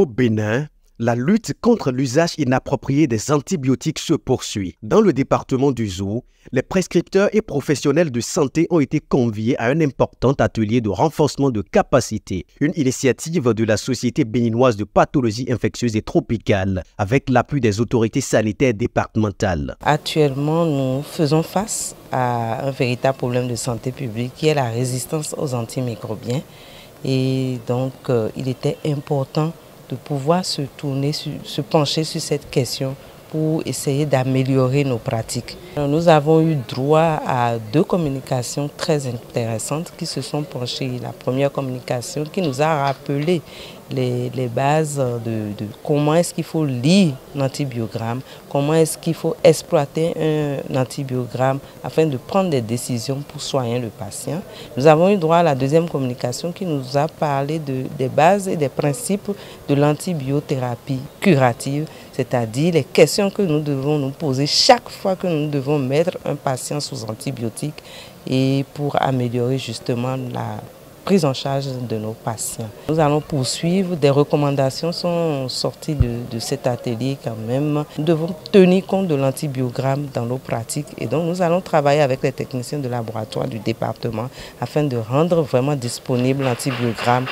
Au Bénin, la lutte contre l'usage inapproprié des antibiotiques se poursuit. Dans le département du Zou, les prescripteurs et professionnels de santé ont été conviés à un important atelier de renforcement de capacité, une initiative de la Société béninoise de pathologie infectieuse et tropicale, avec l'appui des autorités sanitaires départementales. Actuellement, nous faisons face à un véritable problème de santé publique qui est la résistance aux antimicrobiens. Et donc, il était important de pouvoir se pencher sur cette question pour essayer d'améliorer nos pratiques. Nous avons eu droit à 2 communications très intéressantes qui se sont penchées. La première communication qui nous a rappelé les bases de comment est-ce qu'il faut lire l'antibiogramme, comment est-ce qu'il faut exploiter un antibiogramme afin de prendre des décisions pour soigner le patient. Nous avons eu droit à la deuxième communication qui nous a parlé des bases et des principes de l'antibiothérapie curative, c'est-à-dire les questions que nous devons nous poser chaque fois que nous devons mettre un patient sous antibiotiques et pour améliorer justement la prise en charge de nos patients. Nous allons poursuivre, des recommandations sont sorties de cet atelier quand même. Nous devons tenir compte de l'antibiogramme dans nos pratiques et donc nous allons travailler avec les techniciens de laboratoire du département afin de rendre vraiment disponible l'antibiogramme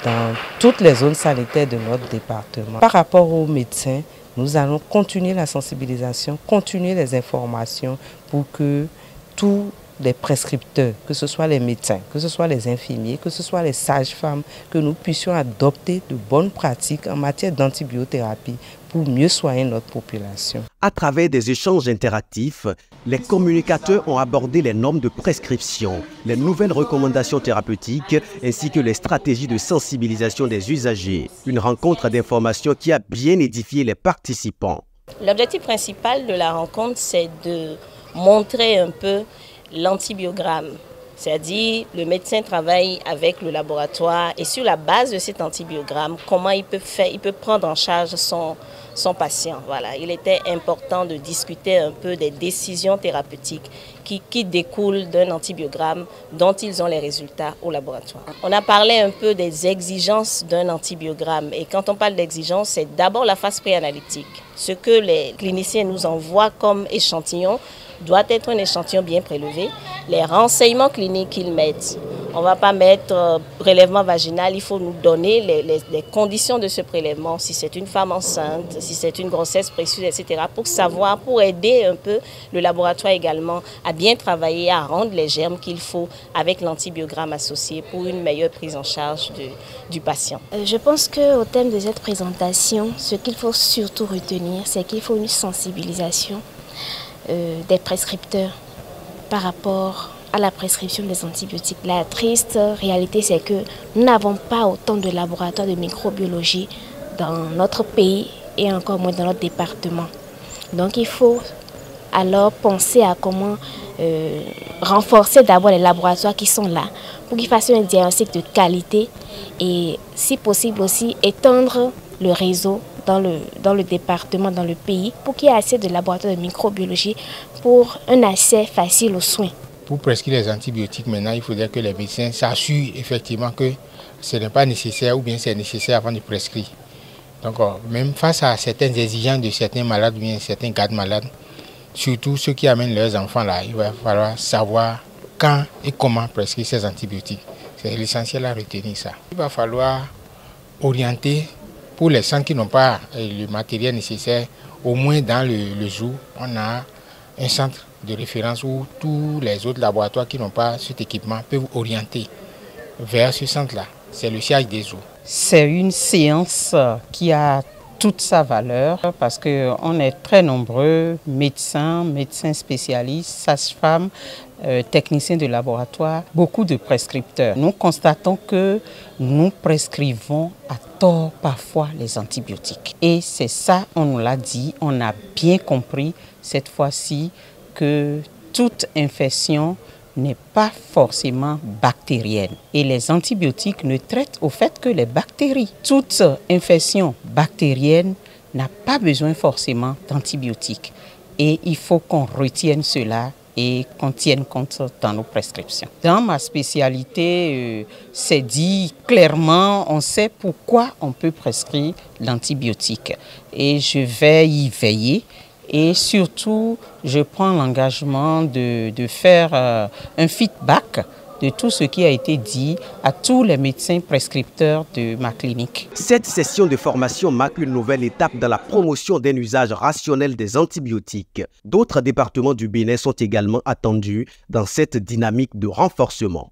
dans toutes les zones sanitaires de notre département. Par rapport aux médecins, nous allons continuer la sensibilisation, continuer les informations pour que tous les prescripteurs, que ce soit les médecins, que ce soit les infirmiers, que ce soit les sages-femmes, que nous puissions adopter de bonnes pratiques en matière d'antibiothérapie pour mieux soigner notre population. À travers des échanges interactifs, les communicateurs ont abordé les normes de prescription, les nouvelles recommandations thérapeutiques ainsi que les stratégies de sensibilisation des usagers. Une rencontre d'information qui a bien édifié les participants. L'objectif principal de la rencontre, c'est de montrer un peu l'antibiogramme, c'est-à-dire le médecin travaille avec le laboratoire et sur la base de cet antibiogramme, comment il peut prendre en charge son patient. Voilà. Il était important de discuter un peu des décisions thérapeutiques qui découlent d'un antibiogramme dont ils ont les résultats au laboratoire. On a parlé un peu des exigences d'un antibiogramme et quand on parle d'exigences, c'est d'abord la phase préanalytique. Ce que les cliniciens nous envoient comme échantillon doit être un échantillon bien prélevé. Les renseignements cliniques qu'ils mettent, on ne va pas mettre prélèvement vaginal, il faut nous donner les conditions de ce prélèvement, si c'est une femme enceinte, si c'est une grossesse précieuse, etc. pour savoir, pour aider un peu le laboratoire également à bien travailler, à rendre les germes qu'il faut avec l'antibiogramme associé pour une meilleure prise en charge du patient. Je pense qu'au thème de cette présentation, ce qu'il faut surtout retenir, c'est qu'il faut une sensibilisation des prescripteurs par rapport à la prescription des antibiotiques. La triste réalité, c'est que nous n'avons pas autant de laboratoires de microbiologie dans notre pays et encore moins dans notre département. Donc il faut alors penser à comment renforcer d'abord les laboratoires qui sont là pour qu'ils fassent un diagnostic de qualité et si possible aussi étendre le réseau dans le département, dans le pays, pour qu'il y ait assez de laboratoires de microbiologie pour un accès facile aux soins. Pour prescrire les antibiotiques, maintenant, il faudrait que les médecins s'assurent effectivement que ce n'est pas nécessaire ou bien c'est nécessaire avant de prescrire. Donc, même face à certaines exigences de certains malades ou bien certains gardes malades, surtout ceux qui amènent leurs enfants là, il va falloir savoir quand et comment prescrire ces antibiotiques. C'est l'essentiel à retenir ça. Il va falloir orienter pour les centres qui n'ont pas le matériel nécessaire, au moins dans le jour, on a un centre de référence où tous les autres laboratoires qui n'ont pas cet équipement peuvent orienter vers ce centre-là. C'est le siège des eaux. C'est une séance qui a toute sa valeur parce qu'on est très nombreux, médecins spécialistes, sages-femmes, techniciens de laboratoire, beaucoup de prescripteurs. Nous constatons que nous prescrivons à tort parfois les antibiotiques. Et c'est ça, on nous l'a dit, on a bien compris cette fois-ci que toute infection n'est pas forcément bactérienne. Et les antibiotiques ne traitent au fait que les bactéries. Toute infection bactérienne n'a pas besoin forcément d'antibiotiques. Et il faut qu'on retienne cela et qu'on tienne compte dans nos prescriptions. Dans ma spécialité, c'est dit clairement, on sait pourquoi on peut prescrire l'antibiotique et je vais y veiller. Et surtout, je prends l'engagement de faire un feedback de tout ce qui a été dit à tous les médecins prescripteurs de ma clinique. Cette session de formation marque une nouvelle étape dans la promotion d'un usage rationnel des antibiotiques. D'autres départements du Bénin sont également attendus dans cette dynamique de renforcement.